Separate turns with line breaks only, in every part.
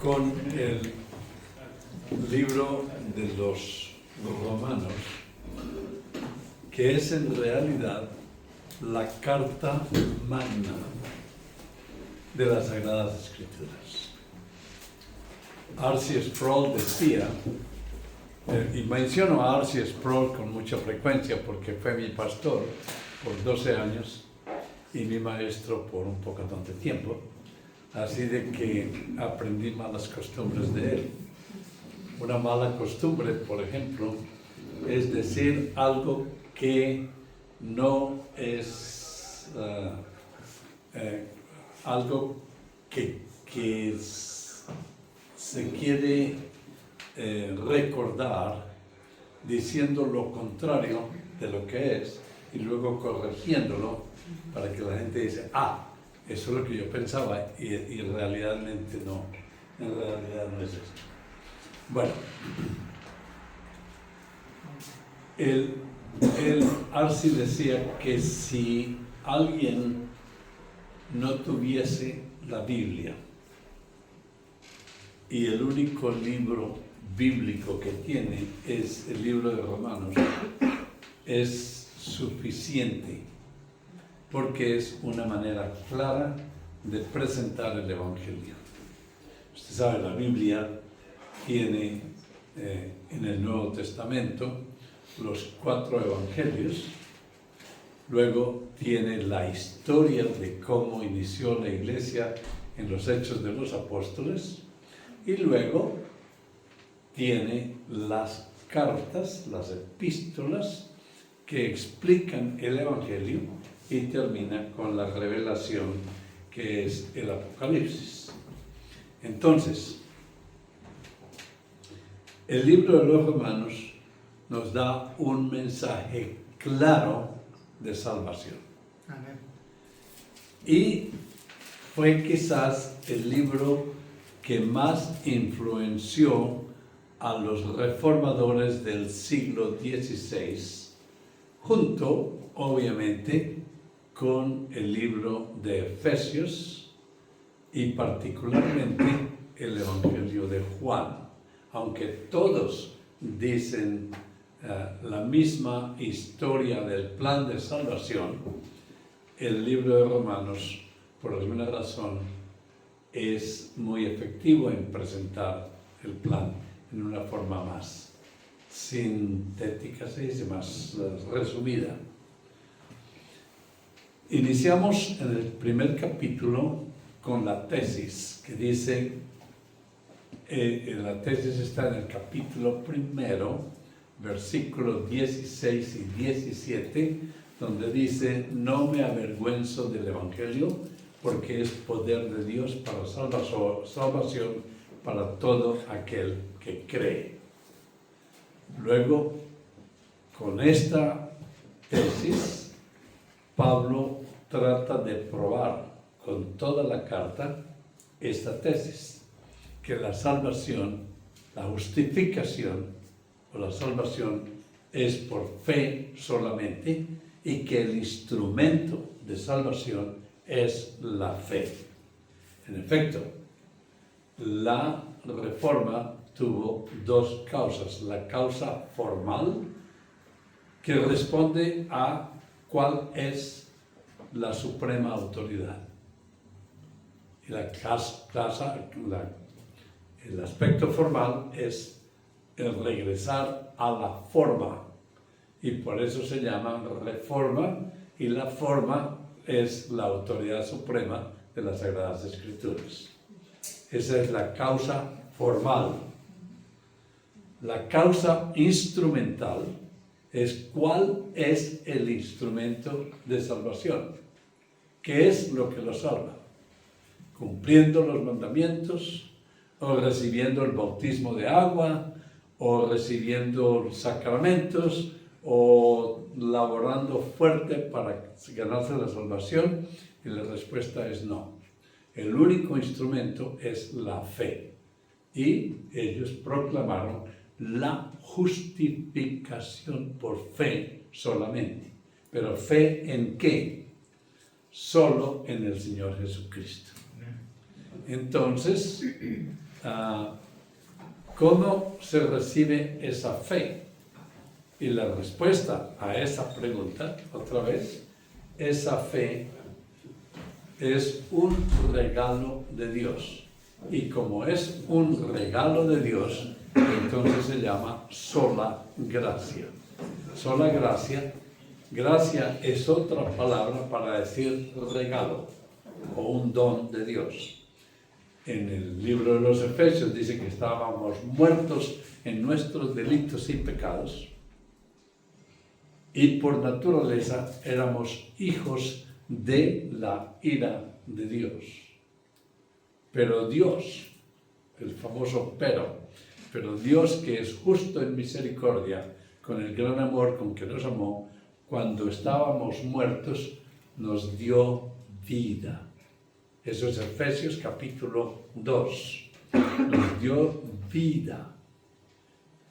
con el libro de los Romanos, que es en realidad la carta magna de las Sagradas Escrituras. R.C. Sproul decía, y menciono a R.C. Sproul con mucha frecuencia porque fue mi pastor por 12 años y mi maestro por un poco de tiempo, así de que aprendí malas costumbres de él. Una mala costumbre, por ejemplo, es decir algo que no es algo que se quiere recordar diciendo lo contrario de lo que es y luego corrigiéndolo para que la gente dice, eso es lo que yo pensaba y realmente no, en realidad no es eso. Bueno, el Arsi decía que si alguien no tuviese la Biblia y el único libro bíblico que tiene es el libro de Romanos, es suficiente porque es una manera clara de presentar el Evangelio. Usted sabe, la Biblia tiene en el Nuevo Testamento los 4 evangelios, luego tiene la historia de cómo inició la iglesia en los Hechos de los Apóstoles y luego tiene las cartas, las epístolas que explican el evangelio y termina con la revelación que es el Apocalipsis. Entonces, el libro de los Romanos nos da un mensaje claro de salvación.
Amén.
Y fue quizás el libro que más influenció a los reformadores del siglo XVI, junto, obviamente, con el libro de Efesios y particularmente el Evangelio de Juan. Aunque todos dicen la misma historia del plan de salvación, el libro de Romanos, por alguna razón, es muy efectivo en presentar el plan en una forma más sintética, se dice, más resumida. Iniciamos en el primer capítulo con la tesis que dice, la tesis está en el capítulo 1, versículos 16 y 17, donde dice, no me avergüenzo del Evangelio, porque es poder de Dios para salvación para todo aquel que cree. Luego, con esta tesis, Pablo trata de probar con toda la carta esta tesis, que la salvación, la justificación o la salvación es por fe solamente y que el instrumento de salvación es la fe. En efecto, la Reforma tuvo 2 causas. La causa formal, que responde a cuál es la suprema autoridad. Y el aspecto formal es el regresar a la forma. Y por eso se llama reforma, y la forma es la autoridad suprema de las Sagradas Escrituras. Esa es la causa formal. La causa instrumental es cuál es el instrumento de salvación. ¿Qué es lo que lo salva? Cumpliendo los mandamientos, o recibiendo el bautismo de agua, o recibiendo sacramentos, o laborando fuerte para ganarse la salvación, y la respuesta es no. El único instrumento es la fe. Y ellos proclamaron la justificación por fe solamente. ¿Pero fe en qué? Solo en el Señor Jesucristo. Entonces, ¿cómo se recibe esa fe? Y la respuesta a esa pregunta, otra vez, esa fe es un regalo de Dios. Y como es un regalo de Dios, entonces se llama sola gracia. Sola gracia. Gracia es otra palabra para decir regalo o un don de Dios. En el libro de los Efesios dice que estábamos muertos en nuestros delitos y pecados y por naturaleza éramos hijos de la ira de Dios. Pero Dios, el famoso pero Dios que es justo en misericordia, con el gran amor con que nos amó, cuando estábamos muertos, nos dio vida. Eso es Efesios capítulo 2. Nos dio vida.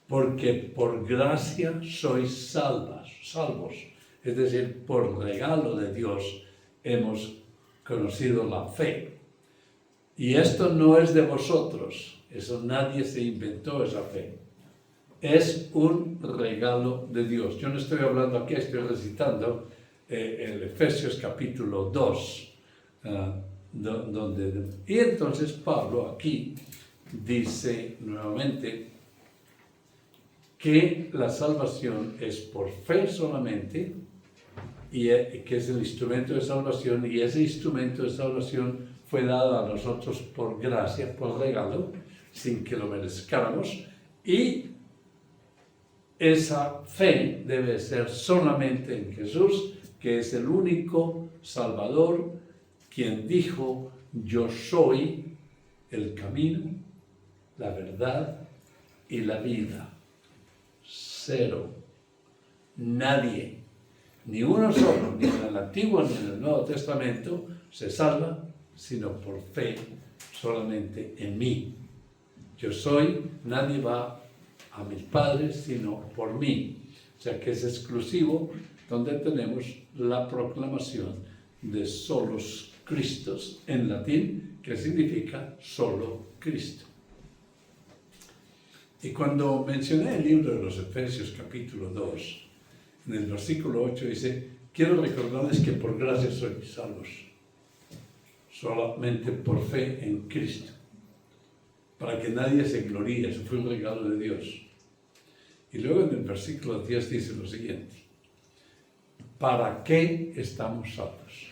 Porque por gracia sois salvos. Es decir, por regalo de Dios hemos conocido la fe. Y esto no es de vosotros. Eso nadie se inventó esa fe. Es un regalo de Dios. Yo no estoy hablando aquí, estoy recitando el Efesios capítulo 2. Y entonces Pablo aquí dice nuevamente que la salvación es por fe solamente, y que es el instrumento de salvación, y ese instrumento de salvación fue dado a nosotros por gracia, por regalo, sin que lo merezcáramos, y esa fe debe ser solamente en Jesús, que es el único Salvador, quien dijo, yo soy el camino, la verdad y la vida. Cero. Nadie, ni uno solo, ni en el Antiguo ni en el Nuevo Testamento, se salva, sino por fe solamente en mí. Yo soy, nadie va a mis padres, sino por mí. O sea que es exclusivo, donde tenemos la proclamación de solos Cristos, en latín, que significa solo Cristo. Y cuando mencioné el libro de los Efesios capítulo 2, en el versículo 8 dice, quiero recordarles que por gracia sois salvos, solamente por fe en Cristo, para que nadie se gloríe, eso fue un regalo de Dios. Y luego en el versículo 10 dice lo siguiente, ¿para qué estamos salvos?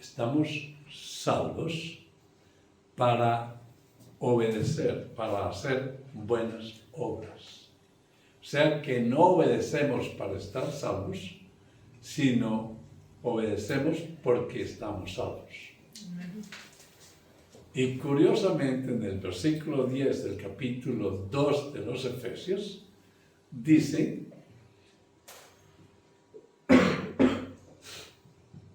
Estamos salvos para obedecer, para hacer buenas obras. O sea que no obedecemos para estar salvos, sino obedecemos porque estamos salvos. Y curiosamente en el versículo 10 del capítulo 2 de los Efesios, dice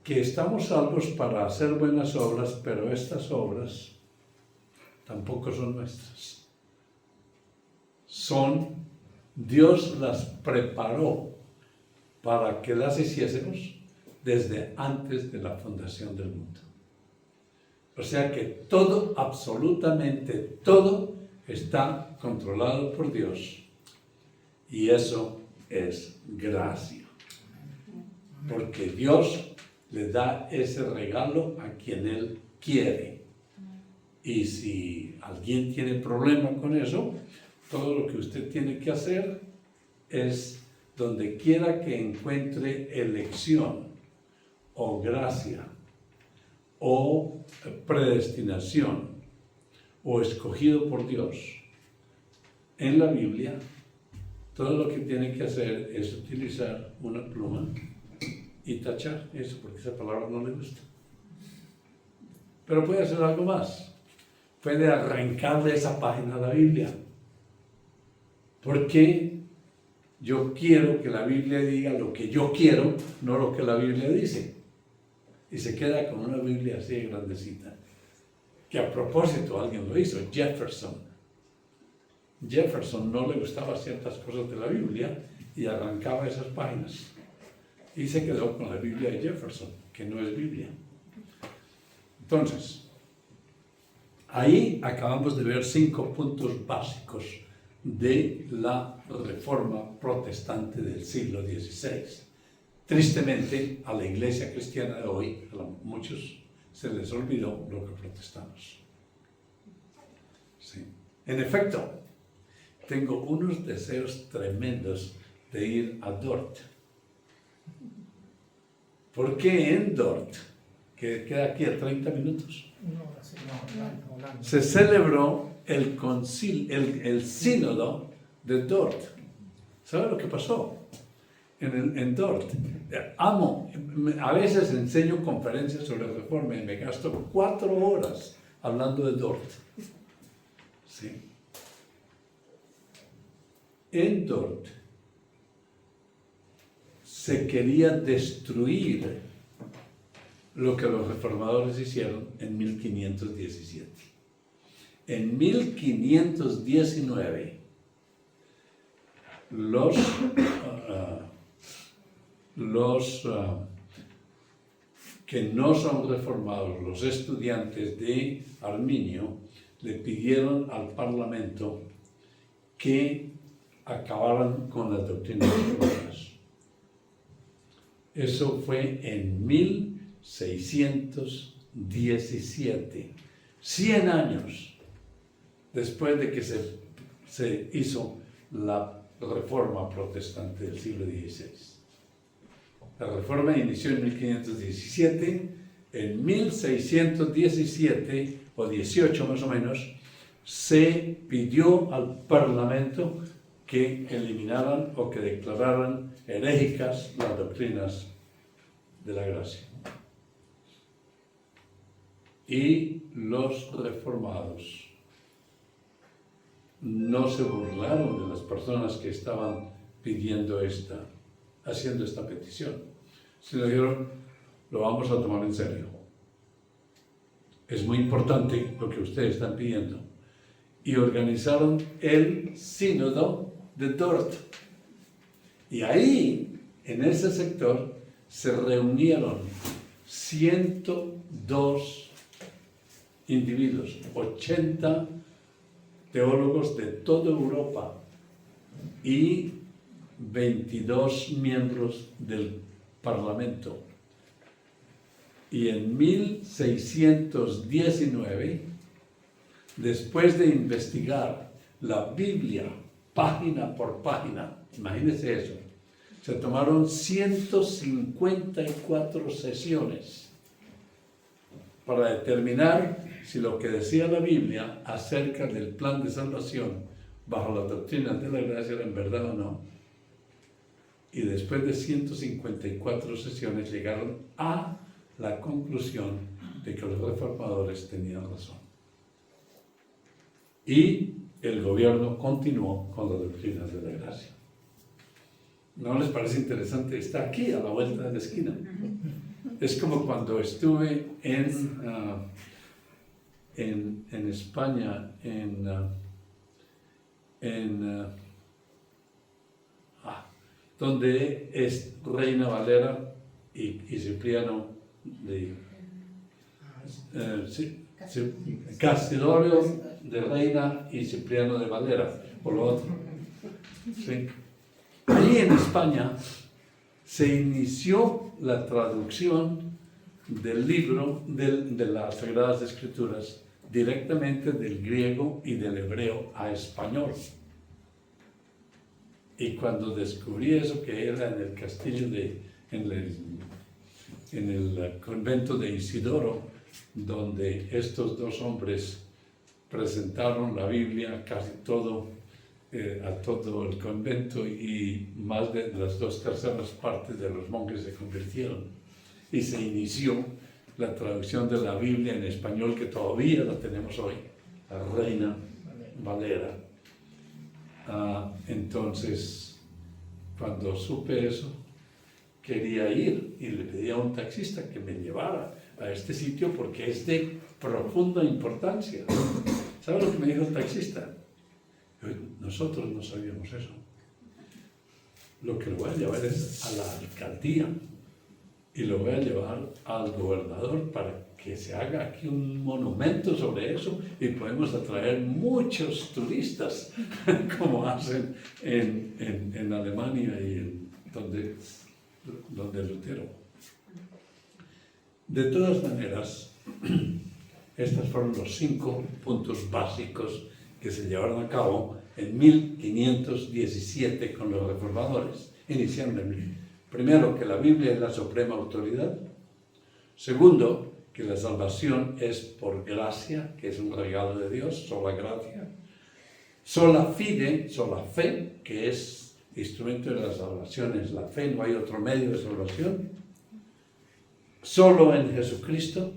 que estamos salvos para hacer buenas obras, pero estas obras tampoco son nuestras. Dios las preparó para que las hiciésemos desde antes de la fundación del mundo. O sea que todo, absolutamente todo, está controlado por Dios. Y eso es gracia. Porque Dios le da ese regalo a quien Él quiere. Y si alguien tiene problema con eso, todo lo que usted tiene que hacer es, donde quiera que encuentre elección o gracia o predestinación o escogido por Dios en la Biblia, todo lo que tiene que hacer es utilizar una pluma y tachar eso, porque esa palabra no le gusta. Pero puede hacer algo más. Puede arrancar de esa página la Biblia. Porque yo quiero que la Biblia diga lo que yo quiero, no lo que la Biblia dice. Y se queda con una Biblia así grandecita. Que a propósito alguien lo hizo, Jefferson. Jefferson no le gustaban ciertas cosas de la Biblia y arrancaba esas páginas. Y se quedó con la Biblia de Jefferson, que no es Biblia. Entonces, Ahí acabamos de ver 5 puntos básicos de la reforma protestante del siglo XVI. Tristemente, a la iglesia cristiana de hoy, a muchos se les olvidó lo que protestamos. Sí. En efecto, tengo unos deseos tremendos de ir a Dort. ¿Por qué en Dort, que queda aquí a 30 minutos? Se celebró el sínodo de Dort. ¿Sabe lo que pasó en Dort? A veces enseño conferencias sobre reforma y me gasto 4 horas hablando de Dort. Sí. En Dort se quería destruir lo que los reformadores hicieron en 1517. En 1519, los que no son reformados, los estudiantes de Arminio, le pidieron al Parlamento que acabaran con las doctrinas reformadas. Eso fue en 1617, 100 años después de que se hizo la reforma protestante del siglo XVI. La reforma inició en 1517, en 1617 o 18 más o menos, se pidió al Parlamento que eliminaran o que declararan herégicas las doctrinas de la gracia. Y los reformados no se burlaron de las personas que estaban haciendo esta petición, sino dijeron, lo vamos a tomar en serio. Es muy importante lo que ustedes están pidiendo. Y organizaron el sínodo de Dort. Y ahí, en ese sector, se reunieron 102 individuos, 80 teólogos de toda Europa y 22 miembros del Parlamento. Y en 1619, después de investigar la Biblia página por página, imagínense eso, se tomaron 154 sesiones para determinar si lo que decía la Biblia acerca del plan de salvación bajo las doctrinas de la gracia era en verdad o no. Y después de 154 sesiones llegaron a la conclusión de que los reformadores tenían razón. Y el gobierno continuó con las doctrinas de la gracia. ¿No les parece interesante? Está aquí, a la vuelta de la esquina. Es como cuando estuve en España, donde es Reina Valera y Cipriano Castidorio de Reina y Cipriano de Valera, por lo otro. ¿Sí? Ahí en España se inició la traducción del libro de las Sagradas Escrituras directamente del griego y del hebreo a español. Y cuando descubrí eso, que era en el castillo en el convento de Isidoro, donde estos dos hombres presentaron la Biblia casi todo, a todo el convento, y más de las 2/3 partes de los monjes se convirtieron. Y se inició la traducción de la Biblia en español, que todavía la tenemos hoy, la Reina Valera. Entonces, cuando supe eso, quería ir y le pedí a un taxista que me llevara a este sitio porque es de profunda importancia. ¿Sabe lo que me dijo el taxista? Nosotros no sabíamos eso. Lo que lo voy a llevar es a la alcaldía y lo voy a llevar al gobernador para que se haga aquí un monumento sobre eso y podemos atraer muchos turistas, como hacen en Alemania y donde Lutero. De todas maneras, estos fueron los 5 puntos básicos que se llevaron a cabo en 1517 con los reformadores. Inicialmente, primero, que la Biblia es la suprema autoridad. Segundo, que la salvación es por gracia, que es un regalo de Dios, sola gracia. Sola fide, sola fe, que es instrumento de la salvación, es la fe, no hay otro medio de salvación. Solo en Jesucristo,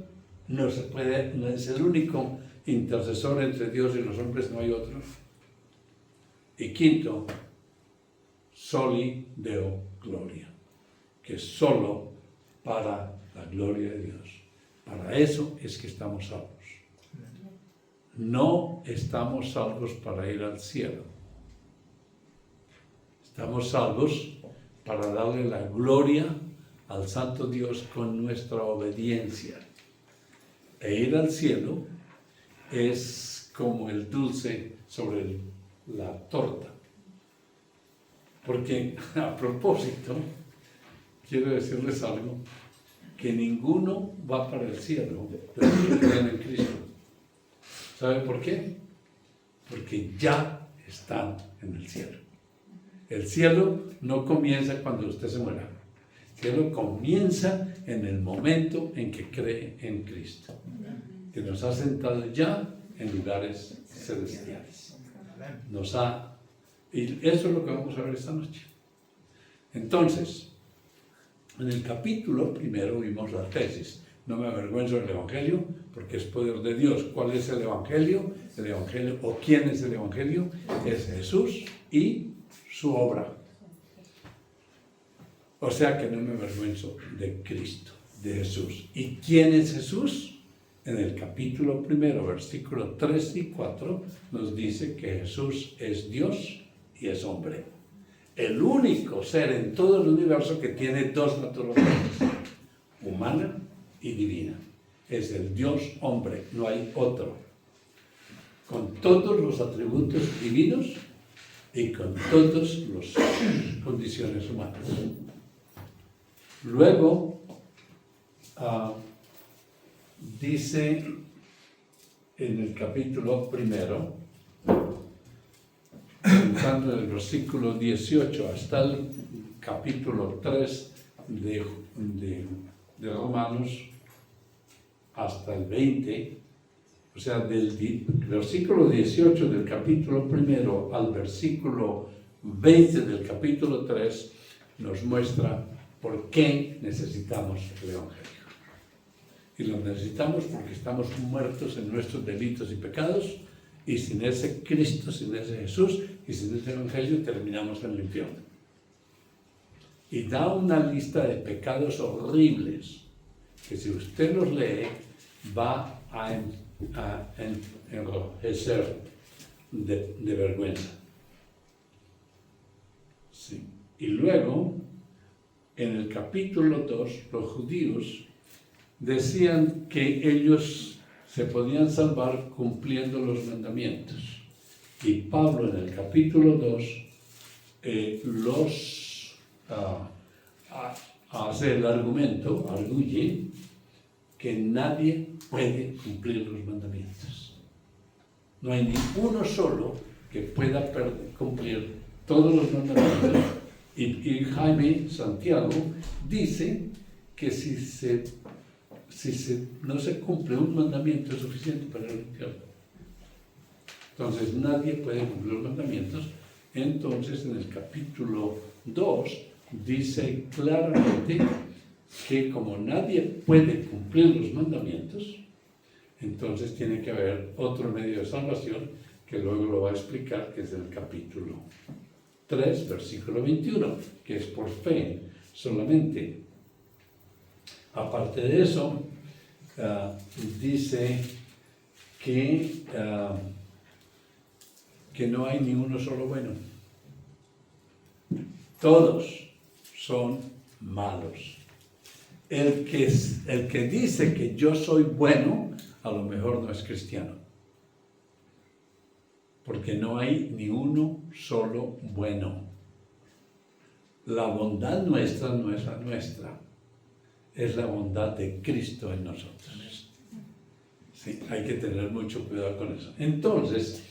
no se puede, no es el único intercesor entre Dios y los hombres, no hay otro. Y quinto, soli Deo gloria, que es solo para la gloria de Dios. Para eso es que estamos salvos. No estamos salvos para ir al cielo. Estamos salvos para darle la gloria al Santo Dios con nuestra obediencia. E ir al cielo es como el dulce sobre la torta. Porque, a propósito, quiero decirles algo, que ninguno va para el cielo de los que creen en Cristo. ¿Sabe por qué? Porque ya están en el cielo. El cielo no comienza cuando usted se muera. El cielo comienza en el momento en que cree en Cristo, que nos ha sentado ya en lugares celestiales. Y eso es lo que vamos a ver esta noche. Entonces, en el capítulo primero vimos la tesis. No me avergüenzo del Evangelio, porque es poder de Dios. ¿Cuál es el Evangelio? El Evangelio, o ¿quién es el Evangelio? Es Jesús y su obra. O sea que no me avergüenzo de Cristo, de Jesús. ¿Y quién es Jesús? En el capítulo primero, versículos 3 y 4, nos dice que Jesús es Dios y es hombre. El único ser en todo el universo que tiene 2 naturalezas, humana y divina. Es el Dios hombre, no hay otro. Con todos los atributos divinos y con todas las condiciones humanas. Luego, dice en el capítulo primero, comenzando en el versículo 18 hasta el capítulo 3 de Romanos, hasta el 20, o sea, del versículo 18 del capítulo primero al versículo 20 del capítulo 3, nos muestra por qué necesitamos el Evangelio. Y lo necesitamos porque estamos muertos en nuestros delitos y pecados, y sin ese Cristo, sin ese Jesús y sin ese Evangelio terminamos en el infierno. Y da una lista de pecados horribles que si usted los lee va a enrojecer de vergüenza. Sí. Y luego, en el capítulo 2, los judíos decían que ellos se podían salvar cumpliendo los mandamientos. Y Pablo en el capítulo 2 hace el arguye que nadie puede cumplir los mandamientos. No hay ni uno solo que pueda cumplir todos los mandamientos. Y Jaime Santiago dice que si no se cumple un mandamiento es suficiente para el infierno. Entonces nadie puede cumplir los mandamientos. Entonces en el capítulo 2 dice claramente que como nadie puede cumplir los mandamientos, entonces tiene que haber otro medio de salvación que luego lo va a explicar, que es el capítulo 3, versículo 21, que es por fe solamente. Aparte de eso, dice que no hay ni uno solo bueno. Todos son malos. el que dice que yo soy bueno, a lo mejor no es cristiano. Porque no hay ni uno solo bueno. La bondad nuestra no es la nuestra, es la bondad de Cristo en nosotros. Sí, hay que tener mucho cuidado con eso. Entonces,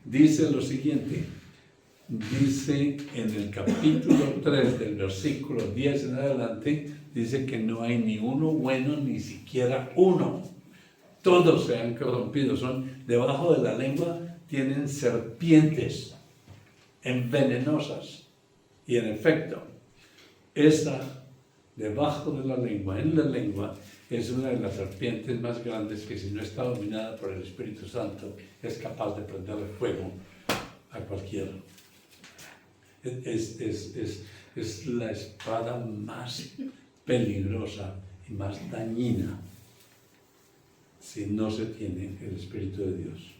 dice lo siguiente, dice en el capítulo 3 del versículo 10 en adelante, dice que no hay ni uno bueno, ni siquiera uno. Todos se han corrompido, son debajo de la lengua, tienen serpientes envenenosas. Y en efecto, esa debajo de la lengua, en la lengua, es una de las serpientes más grandes que si no está dominada por el Espíritu Santo, es capaz de prenderle fuego a cualquiera. Es la espada más peligrosa y más dañina si no se tiene el Espíritu de Dios.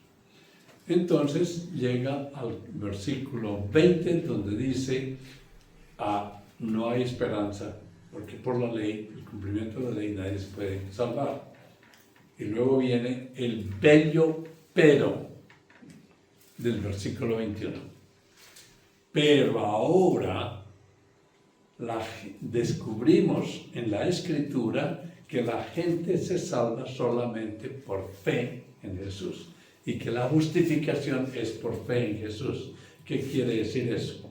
Entonces llega al versículo 20 donde dice, no hay esperanza, porque por la ley, el cumplimiento de la ley, nadie se puede salvar. Y luego viene el bello pero del versículo 21. Pero ahora descubrimos en la Escritura que la gente se salva solamente por fe en Jesús y que la justificación es por fe en Jesús. ¿Qué quiere decir eso?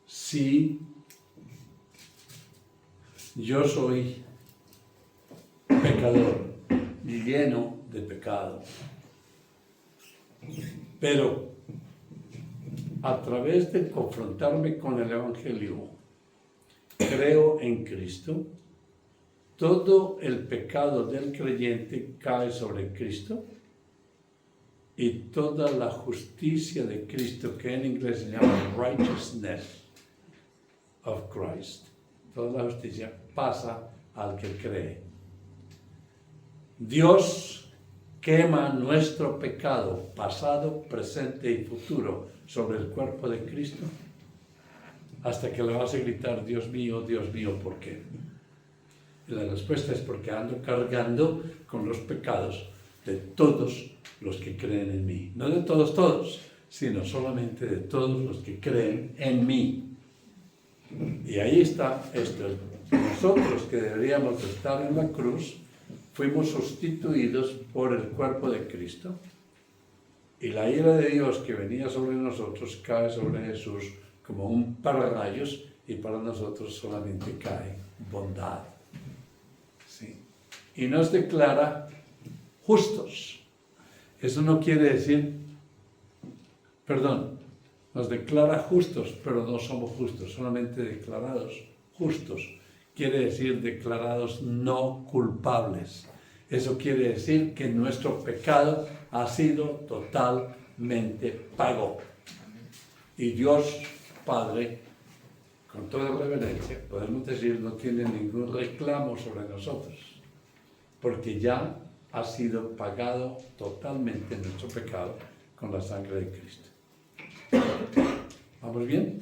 Si yo soy pecador, lleno de pecado, pero a través de confrontarme con el Evangelio, creo en Cristo, todo el pecado del creyente cae sobre Cristo y toda la justicia de Cristo, que en inglés se llama righteousness of Christ, toda la justicia pasa al que cree. Dios quema nuestro pecado, pasado, presente y futuro, sobre el cuerpo de Cristo, hasta que le vas a gritar, Dios mío, ¿por qué? Y la respuesta es porque ando cargando con los pecados de todos los que creen en mí. No de todos, sino solamente de todos los que creen en mí. Y ahí está esto. Nosotros que deberíamos estar en la cruz, fuimos sustituidos por el cuerpo de Cristo. Y la ira de Dios que venía sobre nosotros cae sobre Jesús como un pararrayos, y para nosotros solamente cae bondad. ¿Sí? Y nos declara justos. Eso no quiere decir, nos declara justos, pero no somos justos, solamente declarados justos. Quiere decir declarados no culpables. Eso quiere decir que nuestro pecado ha sido totalmente pago. Y Dios Padre, con toda reverencia, podemos decir, no tiene ningún reclamo sobre nosotros, porque ya ha sido pagado totalmente nuestro pecado con la sangre de Cristo. ¿Vamos bien?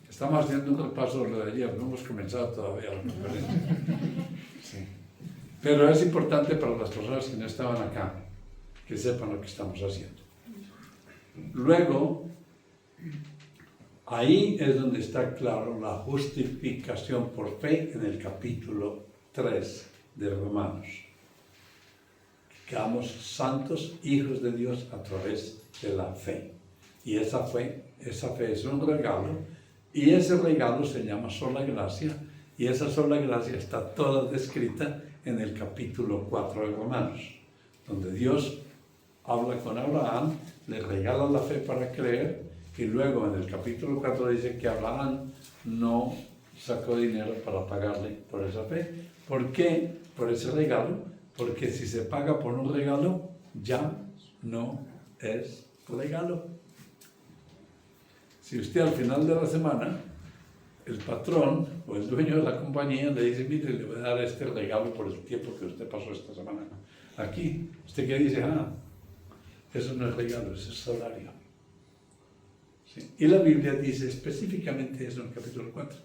Estamos haciendo un repaso de lo de ayer, no hemos comenzado todavía la conferencia. Sí. Pero es importante para las personas que no estaban acá, que sepan lo que estamos haciendo. Luego, ahí es donde está claro la justificación por fe en el capítulo 3 de Romanos. Quedamos santos, hijos de Dios a través de la fe. Y esa fe es un regalo, y ese regalo se llama sola gracia, y esa sola gracia está toda descrita en el capítulo 4 de Romanos, donde Dios habla con Abraham, le regala la fe para creer, y luego en el capítulo 4 dice que Abraham no sacó dinero para pagarle por esa fe. ¿Por qué? Por ese regalo. Porque si se paga por un regalo, ya no es regalo. Si usted al final de la semana, el patrón o el dueño de la compañía le dice, mire, le voy a dar este regalo por el tiempo que usted pasó esta semana aquí, ¿usted qué dice? Eso no es regalo, eso es salario. ¿Sí? Y la Biblia dice específicamente eso en el capítulo 4.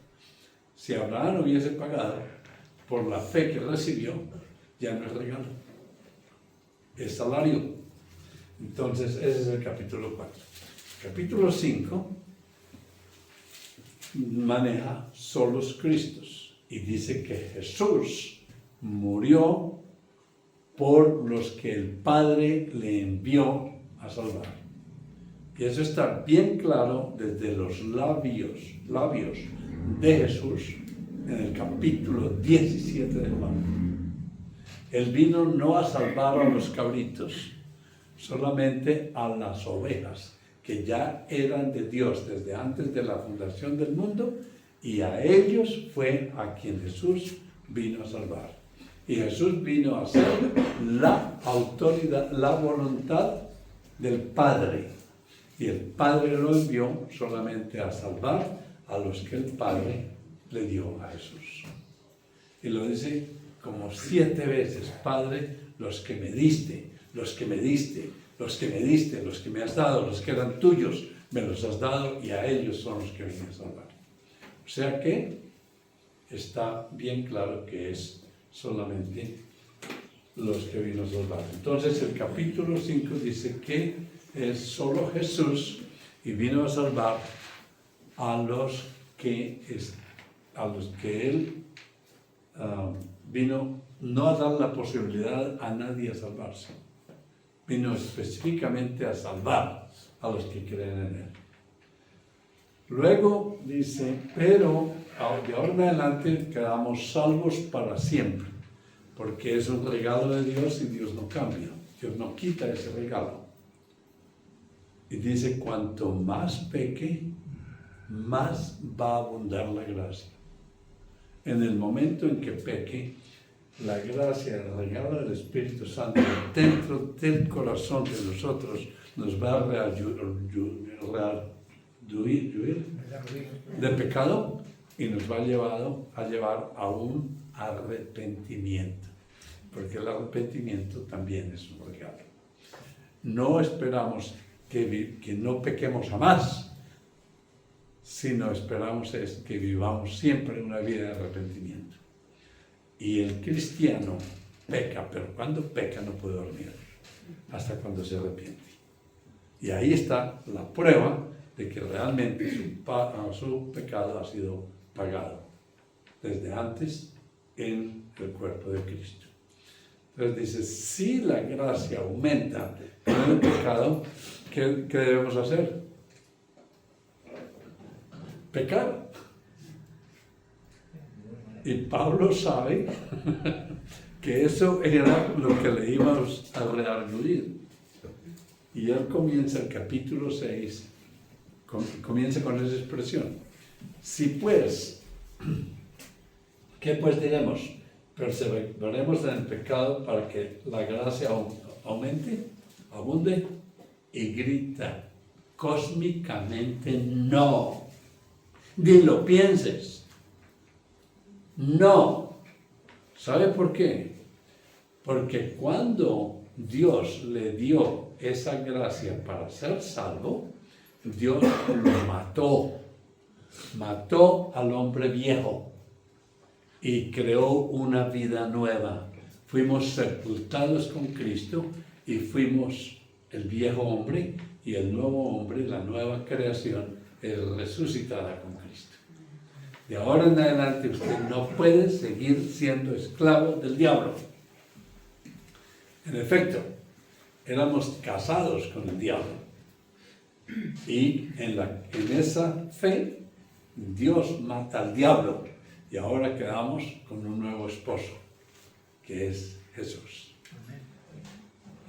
Si Abraham hubiese pagado por la fe que recibió, ya no es regalo, es salario. Entonces, ese es el capítulo 4. Capítulo 5 maneja solos Cristos y dice que Jesús murió por los que el Padre le envió a salvar. Y eso está bien claro desde los labios de Jesús en el capítulo 17 de Juan. Él vino no a salvar a los cabritos, solamente a las ovejas, que ya eran de Dios desde antes de la fundación del mundo, y a ellos fue a quien Jesús vino a salvar. Y Jesús vino a hacer la autoridad, la voluntad del Padre. Y el Padre lo envió solamente a salvar a los que el Padre le dio a Jesús. Y lo dice como 7 veces: Padre, los que me diste, los que me diste, los que me diste, los que me has dado, los que eran tuyos, me los has dado, y a ellos son los que vine a salvar. O sea que está bien claro que es solamente los que vino a salvar. Entonces el capítulo 5 dice que es solo Jesús y vino a salvar a los que Él vino no a dar la posibilidad a nadie a salvarse. Vino específicamente a salvar a los que creen en Él. Luego dice, pero de ahora en adelante quedamos salvos para siempre, porque es un regalo de Dios y Dios no cambia, Dios no quita ese regalo. Y dice, cuanto más peque, más va a abundar la gracia. En el momento en que peque, la gracia, el regalo del Espíritu Santo dentro del corazón de nosotros nos va a rearguir de pecado y nos va a llevar a un arrepentimiento, porque el arrepentimiento también es un regalo. No esperamos que no pequemos jamás, sino esperamos que vivamos siempre una vida de arrepentimiento. Y el cristiano peca, pero cuando peca no puede dormir, hasta cuando se arrepiente. Y ahí está la prueba de que realmente su pecado ha sido pagado desde antes en el cuerpo de Cristo. Entonces dice, si la gracia aumenta con el pecado, ¿qué debemos hacer? Pecar. Y Pablo sabe que eso era lo que le íbamos a rearguir. Y él comienza el capítulo 6, comienza con esa expresión. Si pues, ¿qué pues diremos? Perseveraremos en el pecado para que la gracia aumente, abunde, y grita cósmicamente no. Ni lo pienses. No. ¿Sabe por qué? Porque cuando Dios le dio esa gracia para ser salvo, Dios lo mató. Mató al hombre viejo y creó una vida nueva. Fuimos sepultados con Cristo y fuimos el viejo hombre, y el nuevo hombre, la nueva creación, es resucitada con Cristo. De ahora en adelante usted no puede seguir siendo esclavo del diablo. En efecto, éramos casados con el diablo. Y en esa fe, Dios mata al diablo. Y ahora quedamos con un nuevo esposo, que es Jesús.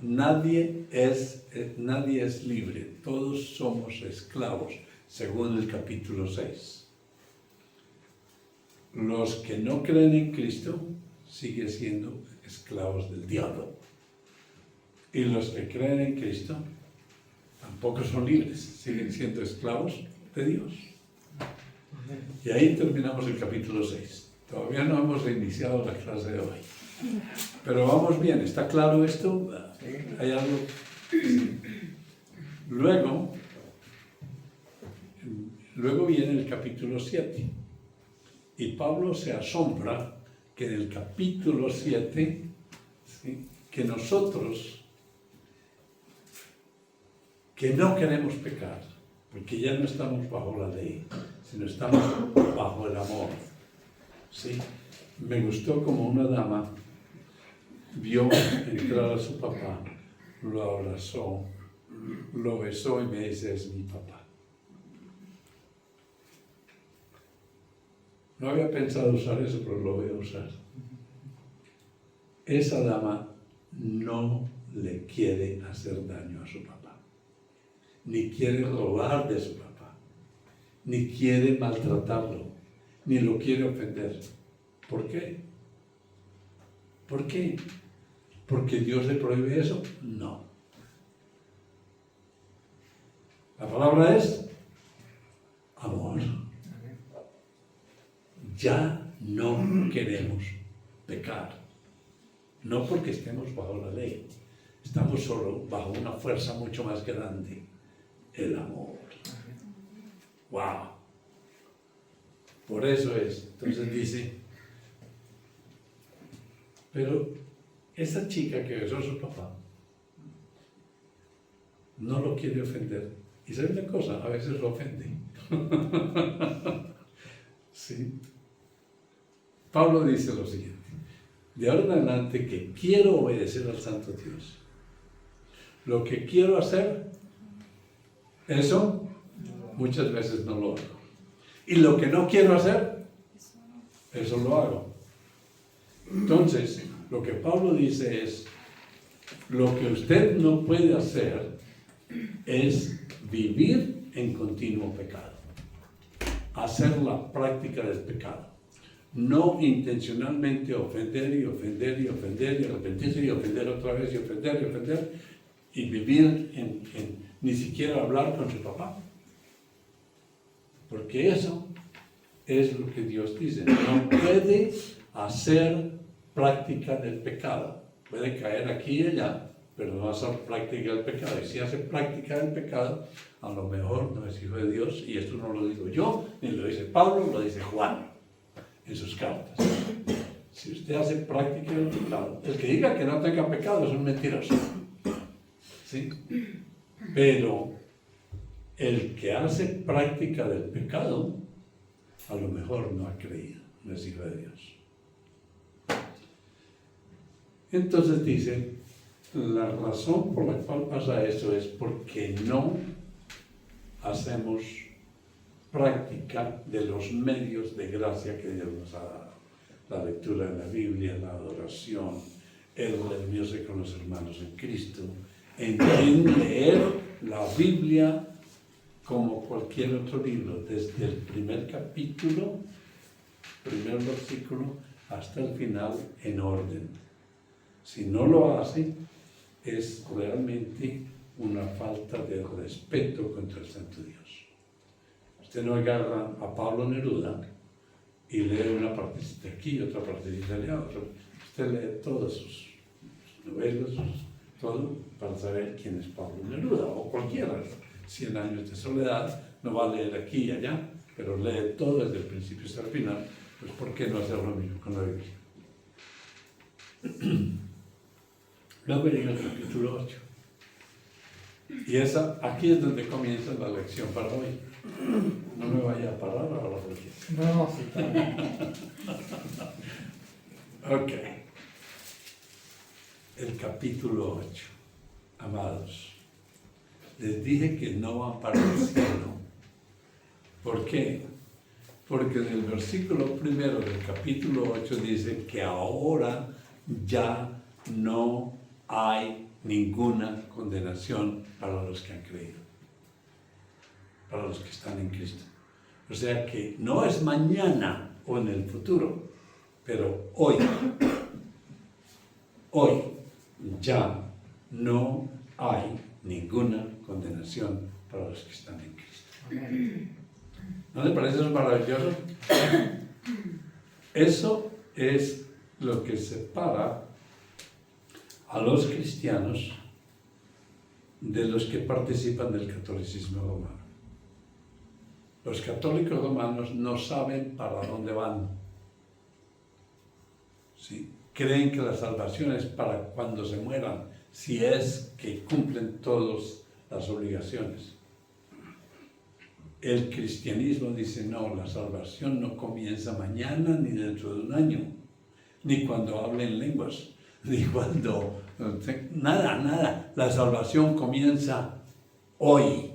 Nadie es libre, todos somos esclavos, según el capítulo 6. Los que no creen en Cristo siguen siendo esclavos del diablo. Y los que creen en Cristo tampoco son libres, siguen siendo esclavos de Dios. Y ahí terminamos el capítulo 6. Todavía no hemos reiniciado la clase de hoy. Pero vamos bien, ¿está claro esto? ¿Hay algo? Luego viene el capítulo 7. Y Pablo se asombra que en el capítulo 7, ¿sí?, que nosotros, que no queremos pecar, porque ya no estamos bajo la ley, sino estamos bajo el amor. ¿Sí? Me gustó como una dama vio entrar a su papá, lo abrazó, lo besó y me dice, es mi papá. No había pensado usar eso, pero lo voy a usar. Esa dama no le quiere hacer daño a su papá, ni quiere robar de su papá, ni quiere maltratarlo, ni lo quiere ofender. ¿Por qué? ¿Por qué? ¿Porque Dios le prohíbe eso? No. La palabra es amor. Ya no queremos pecar. No porque estemos bajo la ley. Estamos solo bajo una fuerza mucho más grande. El amor. ¡Wow! Por eso es. Entonces dice, pero esa chica que besó a su papá no lo quiere ofender. Y sabe una cosa, a veces lo ofende. ¿Sí? Pablo dice lo siguiente, de ahora en adelante que quiero obedecer al Santo Dios. Lo que quiero hacer, eso muchas veces no lo hago. Y lo que no quiero hacer, eso lo hago. Entonces, lo que Pablo dice es, lo que usted no puede hacer es vivir en continuo pecado. Hacer la práctica del pecado. No intencionalmente ofender y ofender y ofender y arrepentirse y ofender otra vez y ofender y ofender y vivir ni siquiera hablar con su papá. Porque eso es lo que Dios dice. No puede hacer práctica del pecado. Puede caer aquí y allá, pero no hacer práctica del pecado. Y si hace práctica del pecado, a lo mejor no es hijo de Dios. Y esto no lo digo yo, ni lo dice Pablo, lo dice Juan en sus cartas. Si usted hace práctica del pecado, el que diga que no tenga pecado es un mentiroso. ¿Sí? Pero el que hace práctica del pecado, a lo mejor no ha creído, no es hijo de Dios. Entonces dice, la razón por la cual pasa eso es porque no hacemos práctica de los medios de gracia que Dios nos ha dado. La lectura de la Biblia, la adoración, el reunirse con los hermanos en Cristo, en leer la Biblia como cualquier otro libro, desde el primer capítulo, primer versículo, hasta el final en orden. Si no lo hace, es realmente una falta de respeto contra el Santo Dios. Usted no agarra a Pablo Neruda y lee una partecita aquí y otra partecita allá. Usted lee todas sus novelas, todo, para saber quién es Pablo Neruda, o cualquiera. 100 años de soledad, no va a leer aquí y allá, pero lee todo desde el principio hasta el final. Pues ¿por qué no hacer lo mismo con la Biblia? Luego llega el capítulo 8. Y aquí es donde comienza la lección para hoy. No me vaya a parar ahora porque...
No, sí, está.
Ok. El capítulo 8. Amados, les dije que no van para el cielo. ¿Por qué? Porque en el versículo primero del capítulo 8 dice que ahora ya no hay ninguna condenación para los que han creído, para los que están en Cristo. O sea que no es mañana o en el futuro, pero hoy ya no hay ninguna condenación para los que están en Cristo. ¿No le parece eso maravilloso? Eso es lo que separa a los cristianos de los que participan del catolicismo romano. Los católicos romanos no saben para dónde van. ¿sí? Creen que la salvación es para cuando se mueran, si es que cumplen todas las obligaciones. El cristianismo dice, no, la salvación no comienza mañana, ni dentro de un año, ni cuando hablen lenguas, ni cuando... Nada. La salvación comienza hoy.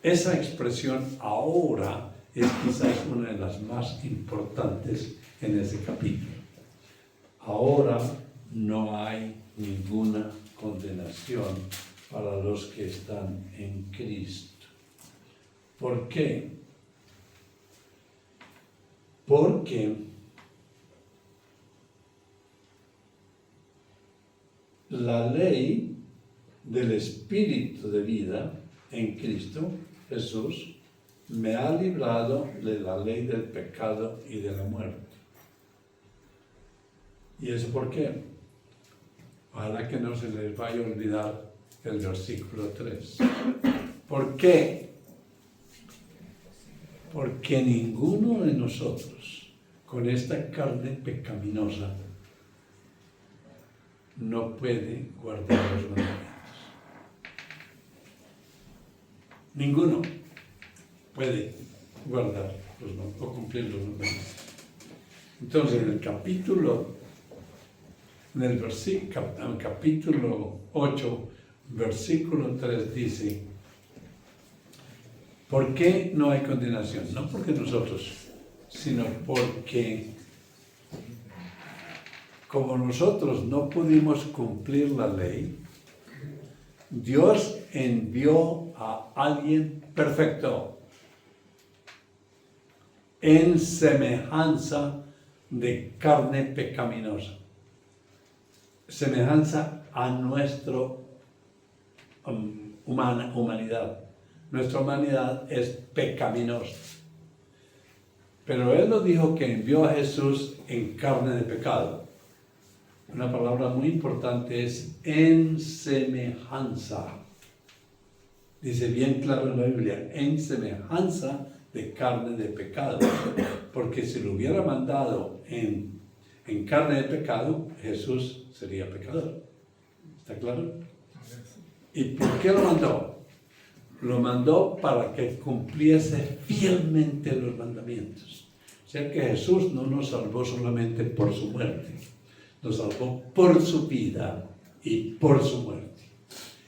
Esa expresión ahora es quizás una de las más importantes en ese capítulo. Ahora no hay ninguna condenación para los que están en Cristo. ¿Por qué? Porque la ley del Espíritu de vida en Cristo Jesús me ha librado de la ley del pecado y de la muerte. ¿Y eso por qué? Ojalá que no se les vaya a olvidar el versículo 3. ¿Por qué? Porque ninguno de nosotros, con esta carne pecaminosa, no puede guardar los mandamientos. Ninguno puede guardar o cumplir los mandamientos. Entonces, en el capítulo 8, versículo 3 dice, ¿por qué no hay condenación? No porque nosotros, sino porque como nosotros no pudimos cumplir la ley, Dios envió a alguien perfecto, en semejanza de carne pecaminosa, semejanza a nuestra humanidad. Nuestra humanidad es pecaminosa. Pero Él nos dijo que envió a Jesús en carne de pecado. Una palabra muy importante es en semejanza. Dice bien claro en la Biblia, en semejanza de carne de pecado. Porque si lo hubiera mandado en carne de pecado, Jesús sería pecador. ¿Está claro? ¿Y por qué lo mandó? Lo mandó para que cumpliese fielmente los mandamientos. O sea que Jesús no nos salvó solamente por su muerte, nos salvó por su vida y por su muerte,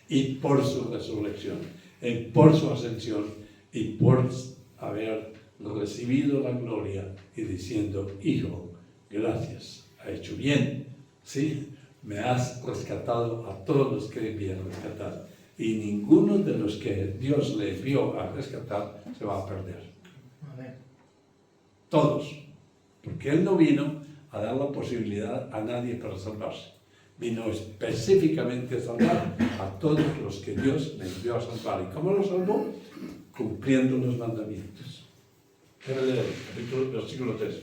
y por su resurrección, y por su ascensión, y por haber recibido la gloria y diciendo, Hijo, gracias, ha hecho bien, ¿sí? Me has rescatado a todos los que debían rescatar. Y ninguno de los que Dios le envió a rescatar se va a perder. Amén. Todos. Porque Él no vino a dar la posibilidad a nadie para salvarse. Vino específicamente a salvar a todos los que Dios le envió a salvar. ¿Y cómo los salvó? Cumpliendo los mandamientos. Versículo 3.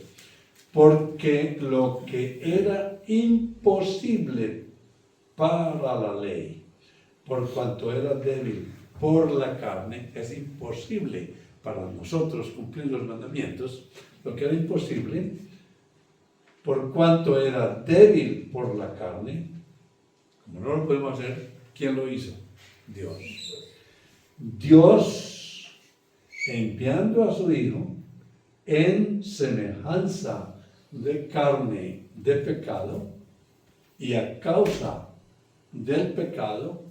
Porque lo que era imposible para la ley, por cuanto era débil por la carne, es imposible para nosotros cumplir los mandamientos. Lo que era imposible, por cuanto era débil por la carne, como no lo podemos hacer, ¿quién lo hizo? Dios. Dios, enviando a su Hijo en semejanza de carne de pecado, y a causa del pecado,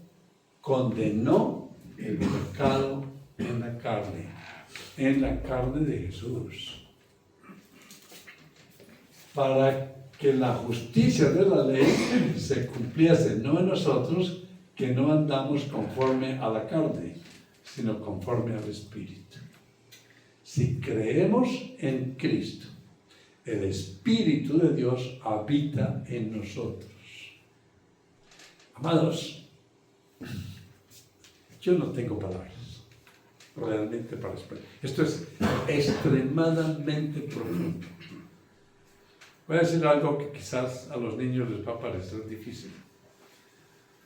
condenó el pecado en la carne de Jesús, para que la justicia de la ley se cumpliese, no en nosotros, que no andamos conforme a la carne, sino conforme al Espíritu. Si creemos en Cristo, el Espíritu de Dios habita en nosotros. Amados, yo no tengo palabras realmente para expresar. Esto es extremadamente profundo. Voy a decir algo que quizás a los niños les va a parecer difícil,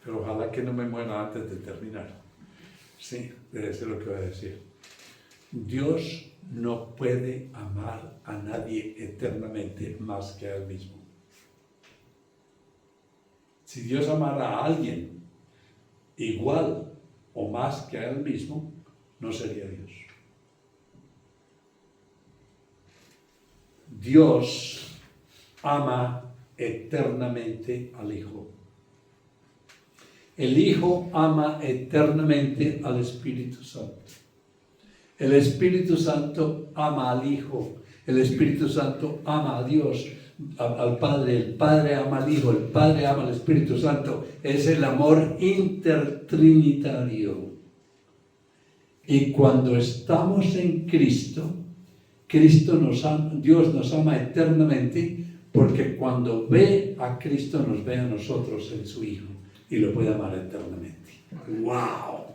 pero ojalá que no me muera antes de terminar. Sí, de decir lo que voy a decir. Dios no puede amar a nadie eternamente más que a Él mismo. Si Dios amara a alguien igual o más que a Él mismo, no sería Dios. Dios ama eternamente al Hijo. El Hijo ama eternamente al Espíritu Santo. El Espíritu Santo ama al Hijo. El Espíritu Santo ama a Dios, al Padre. El Padre ama al Hijo. El Padre ama al Espíritu Santo. Es el amor intertrinitario. Y cuando estamos en Cristo, Dios nos ama eternamente, porque cuando ve a Cristo nos ve a nosotros en su Hijo y lo puede amar eternamente. ¡Wow!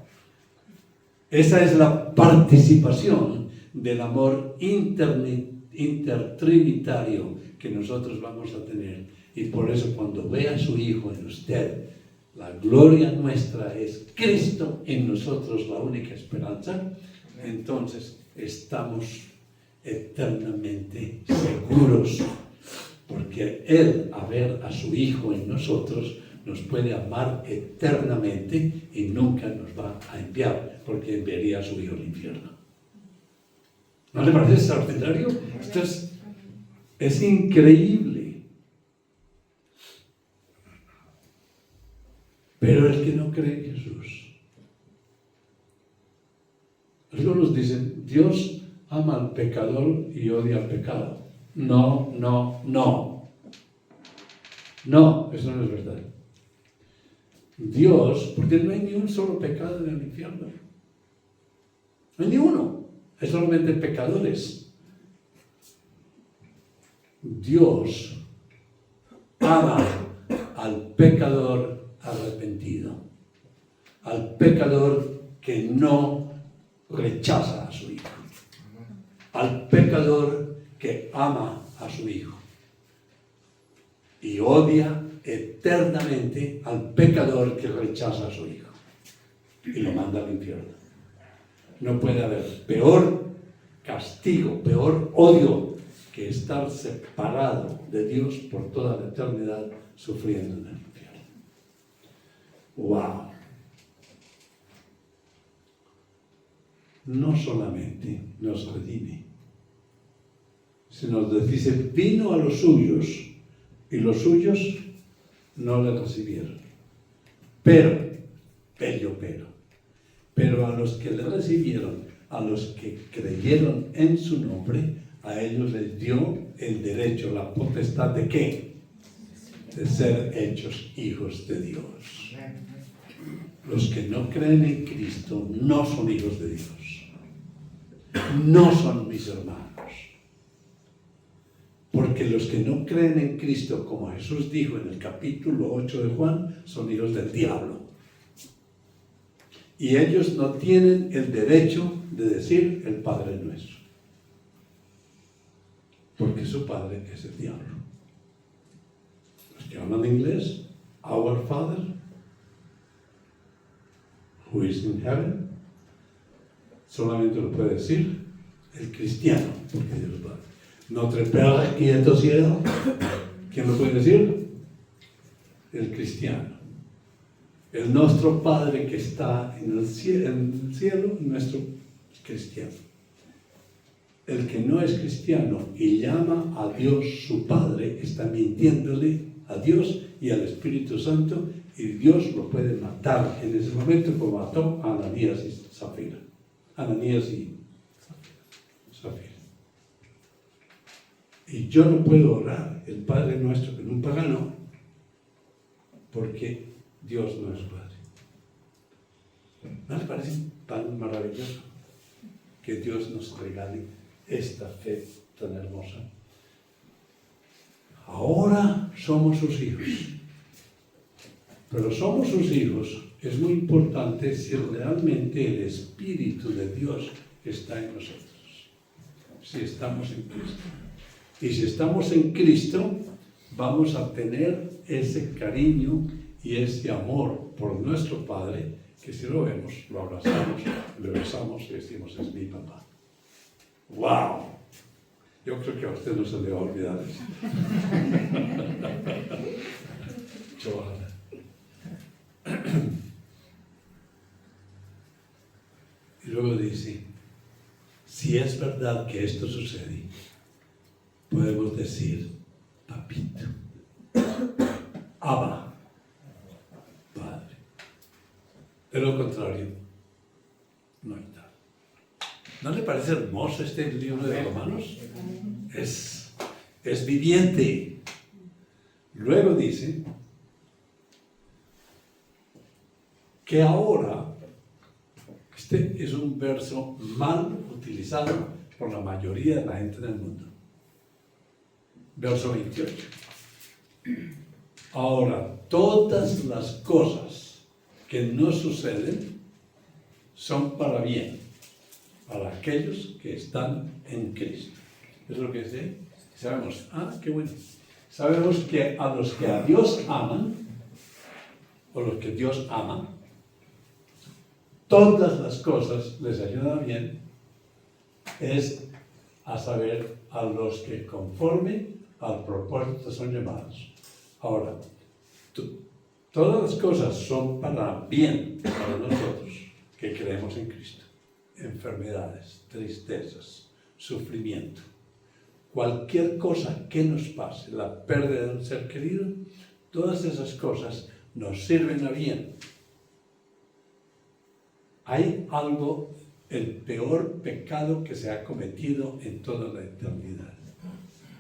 Esa es la participación del amor intertrinitario que nosotros vamos a tener. Y por eso cuando ve a su Hijo en usted, la gloria nuestra es Cristo en nosotros, la única esperanza. Entonces estamos eternamente seguros, porque Él, a ver a su Hijo en nosotros, nos puede amar eternamente y nunca nos va a enviar, porque enviaría a su Hijo al infierno. ¿No le parece extraordinario? Esto es increíble. Pero el que no cree en Jesús, algunos dicen, Dios ama al pecador y odia al pecado. No, no, no. No, eso no es verdad. Dios, porque no hay ni un solo pecado en el infierno. No hay ni uno. Hay solamente pecadores. Dios ama al pecador arrepentido, al pecador que no rechaza a su Hijo, al pecador que ama a su Hijo y odia eternamente al pecador que rechaza a su Hijo y lo manda al infierno. No puede haber peor castigo, peor odio que estar separado de Dios por toda la eternidad sufriendo en el infierno. ¡Wow! No solamente nos redime, sino nos dice, vino a los suyos y los suyos no le recibieron. Pero a los que le recibieron, a los que creyeron en su nombre, a ellos les dio el derecho, la potestad de ¿qué? De ser hechos hijos de Dios. Los que no creen en Cristo no son hijos de Dios. No son mis hermanos. Porque los que no creen en Cristo, como Jesús dijo en el capítulo 8 de Juan, son hijos del diablo. Y ellos no tienen el derecho de decir el Padre Nuestro. Porque su padre es el diablo. Los que hablan inglés, Our Father, who is in heaven, solamente lo puede decir el cristiano, porque Dios es Padre. Notre Père qui est au ciel, ¿quién lo puede decir? El cristiano. El nuestro Padre que está en el cielo, nuestro cristiano. El que no es cristiano y llama a Dios su Padre, está mintiéndole a Dios y al Espíritu Santo, y Dios lo puede matar en ese momento, como mató a Ananías y Zafira. Ananías y Zafira. Y yo no puedo orar el Padre Nuestro con un pagano, porque Dios no es Padre. ¿No les parece tan maravilloso que Dios nos regale esta fe tan hermosa? Ahora somos sus hijos. Pero somos sus hijos. Es muy importante si realmente el Espíritu de Dios está en nosotros. Si estamos en Cristo. Y si estamos en Cristo, vamos a tener ese cariño y ese amor por nuestro Padre, que si lo vemos, lo abrazamos, lo besamos y decimos, es mi papá. ¡Wow! Yo creo que a usted no se le va a olvidar eso. Johanna. Y luego dice, si es verdad que esto sucede, podemos decir, papito, Abba, Padre. De lo contrario, no hay tal. ¿No le parece hermoso este libro de Romanos? Es viviente. Luego dice que ahora, este es un verso mal utilizado por la mayoría de la gente del mundo. Verso 28. Ahora, todas las cosas que no suceden son para bien, para aquellos que están en Cristo. ¿Es lo que dice? Sabemos, qué bueno. Sabemos que a los que a Dios aman, o los que Dios ama, todas las cosas les ayudan bien, es a saber a los que conforme al propósito son llamados. Ahora, todas las cosas son para bien para nosotros que creemos en Cristo. Enfermedades, tristezas, sufrimiento, cualquier cosa que nos pase, la pérdida de un ser querido, todas esas cosas nos sirven a bien. Hay algo, el peor pecado que se ha cometido en toda la eternidad.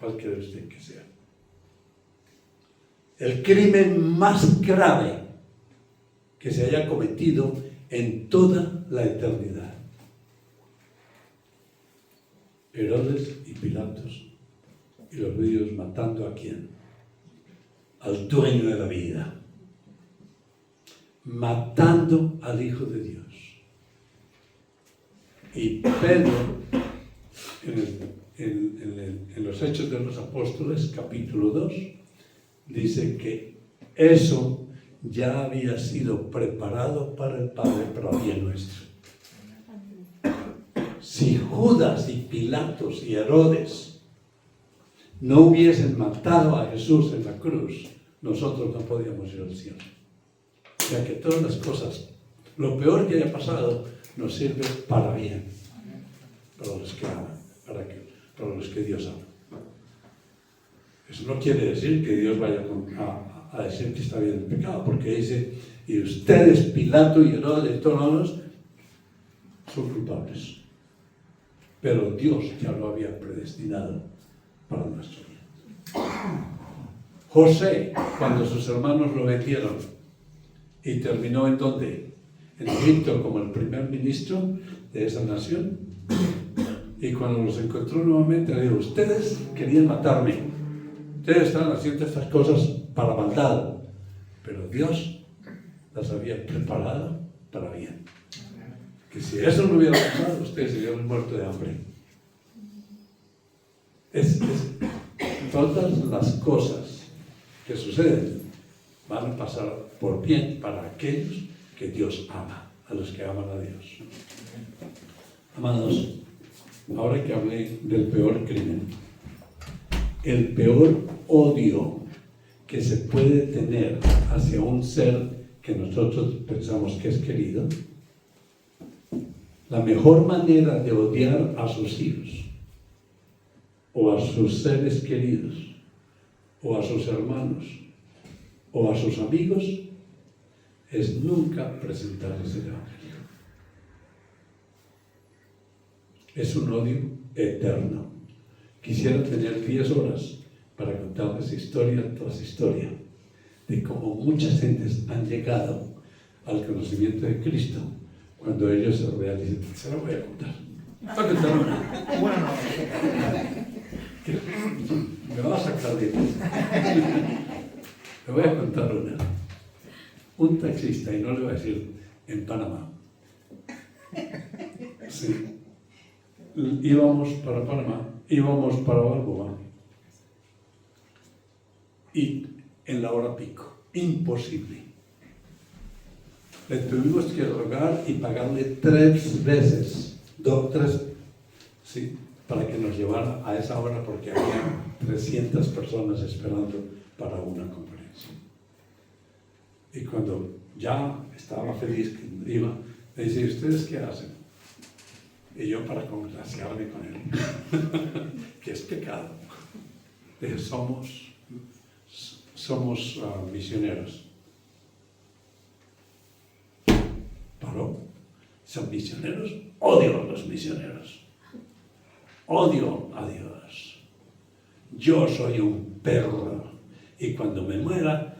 ¿Cuál cree usted que sea? El crimen más grave que se haya cometido en toda la eternidad. Herodes y Pilatos y los judíos matando ¿a quién? Al dueño de la vida. Matando al Hijo de Dios. Y Pedro, en los Hechos de los Apóstoles, capítulo 2, dice que eso ya había sido preparado para el Padre, para bien nuestro. Si Judas y Pilatos y Herodes no hubiesen matado a Jesús en la cruz, nosotros no podíamos ir al cielo. O sea que todas las cosas, lo peor que haya pasado, nos sirve para bien, para los que aman, para los que Dios ama. Eso no quiere decir que Dios vaya a decir que está bien el pecado, porque dice, y ustedes, Pilato y Herodes, y todos son culpables. Pero Dios ya lo había predestinado para nuestro bien. José, cuando sus hermanos lo vendieron, y terminó ¿en dónde? En Egipto como el primer ministro de esa nación. Y cuando los encontró nuevamente, le dijo, ustedes querían matarme. Ustedes estaban haciendo estas cosas para maldad. Pero Dios las había preparado para bien. Que si eso no hubiera pasado, ustedes se hubieran muerto de hambre. Todas las cosas que suceden van a pasar por bien para aquellos que Dios ama, a los que aman a Dios. Amados, ahora que hablé del peor crimen, el peor odio que se puede tener hacia un ser que nosotros pensamos que es querido, la mejor manera de odiar a sus hijos, o a sus seres queridos, o a sus hermanos, o a sus amigos, es nunca presentarles el Evangelio. Es un odio eterno. Quisiera tener 10 horas para contarles historia tras historia de cómo muchas gentes han llegado al conocimiento de Cristo cuando ellos se realicen. Se lo voy a contar. Voy a contar una. Bueno, me va a sacar de esto. Le voy a contar una. Un taxista, y no le voy a decir en Panamá. Sí. Íbamos para Panamá, íbamos para Balboa. Y en la hora pico. Imposible. Le tuvimos que rogar y pagarle 3 veces. 3, sí, para que nos llevara a esa hora porque había 300 personas esperando para una conferencia. Y cuando ya estaba feliz que me iba. Me dice, ¿ustedes qué hacen? Y yo, para congraciarme con él, que es pecado. Dije, somos misioneros. Paró. ¿Son misioneros? Odio a los misioneros. Odio a Dios. Yo soy un perro. Y cuando me muera,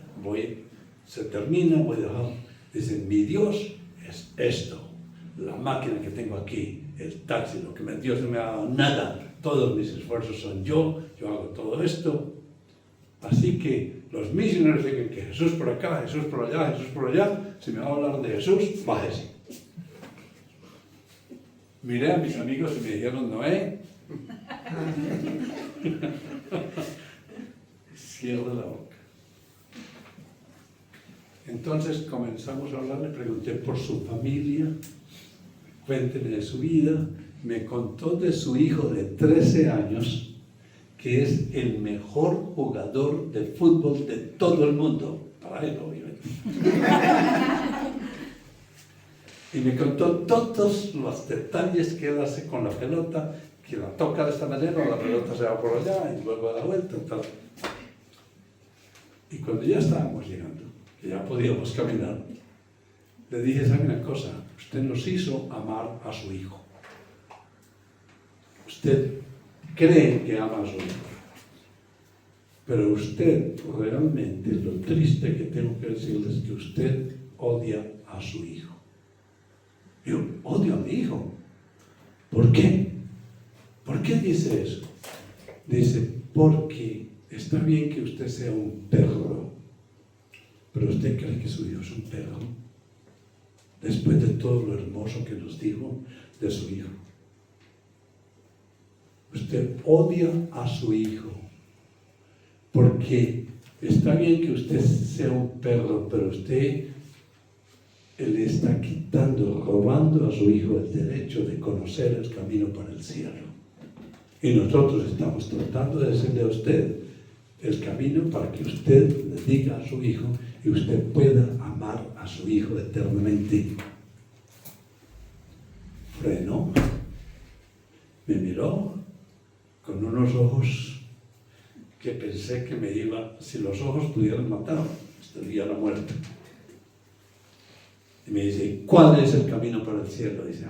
se termina, voy a dejar. Dice, mi Dios es esto. La máquina que tengo aquí, el taxi, Dios no me ha dado nada. Todos mis esfuerzos son yo hago todo esto. Así que los misioneros dicen que Jesús por acá, Jesús por allá, Jesús por allá. Si me va a hablar de Jesús, bájese. Miré a mis amigos y me dijeron, Noé, cierra la boca. Entonces comenzamos a hablar, le pregunté por su familia, cuénteme de su vida, me contó de su hijo de 13 años, que es el mejor jugador de fútbol de todo el mundo, para él obviamente. Y me contó todos los detalles que él hace con la pelota, que la toca de esta manera, la pelota se va por allá y luego a la vuelta, tal. Y cuando ya estábamos llegando, que ya podíamos caminar, le dije, ¿sabe una cosa? Usted nos hizo amar a su hijo. Usted cree que ama a su hijo. Pero usted, realmente, lo triste que tengo que decirles es que usted odia a su hijo. Yo odio a mi hijo. ¿Por qué? ¿Por qué dice eso? Dice, porque está bien que usted sea un perro, pero usted cree que su hijo es un perro. Después de todo lo hermoso que nos dijo de su hijo. Usted odia a su hijo, porque está bien que usted sea un perro, pero usted le está quitando, robando a su hijo el derecho de conocer el camino para el cielo. Y nosotros estamos tratando de decirle a usted el camino para que usted le diga a su hijo y usted pueda amar a su hijo eternamente. Frenó, me miró con unos ojos que pensé que me iba, si los ojos pudieran matar, estaría la muerte. Y me dice, ¿cuál es el camino para el cielo? Dice,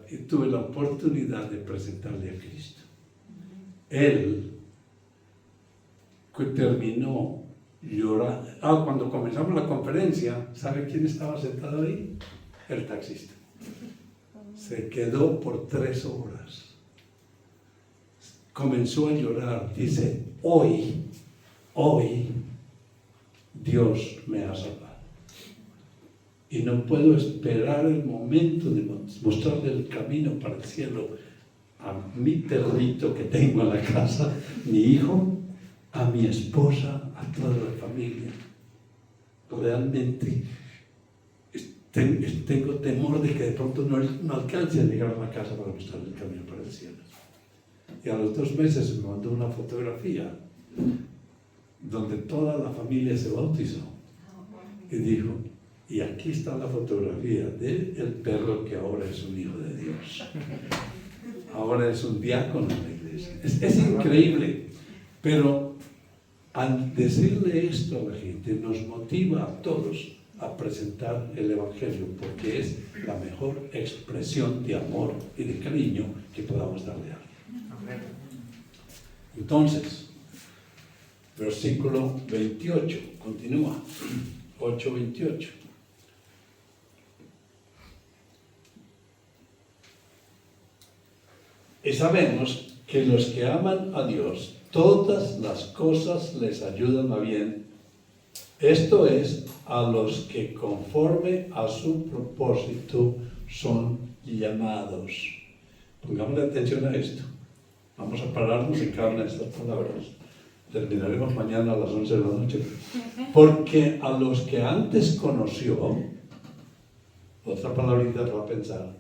y tuve la oportunidad de presentarle a Cristo. Él terminó llorando. Cuando comenzamos la conferencia, ¿sabe quién estaba sentado ahí? El taxista. Se quedó por 3 horas. Comenzó a llorar. Dice, hoy, Dios me ha salvado. Y no puedo esperar el momento de mostrarle el camino para el cielo a mi perrito que tengo en la casa, mi hijo, a mi esposa, a toda la familia. Realmente tengo temor de que de pronto no alcance a llegar a la casa para mostrarle el camino para el cielo. Y a los 2 meses me mandó una fotografía donde toda la familia se bautizó. Y dijo, y aquí está la fotografía del perro que ahora es un hijo de Dios. Ahora es un diácono en la iglesia. Es increíble. Pero al decirle esto a la gente, nos motiva a todos a presentar el Evangelio, porque es la mejor expresión de amor y de cariño que podamos darle a alguien. Entonces, versículo 28, continúa, 8:28. Y sabemos que los que aman a Dios, todas las cosas les ayudan a bien. Esto es, a los que conforme a su propósito son llamados. Pongamos atención a esto. Vamos a pararnos en cada una de estas palabras. Terminaremos mañana a las 11 de la noche. Porque a los que antes conoció, otra palabrita para pensar,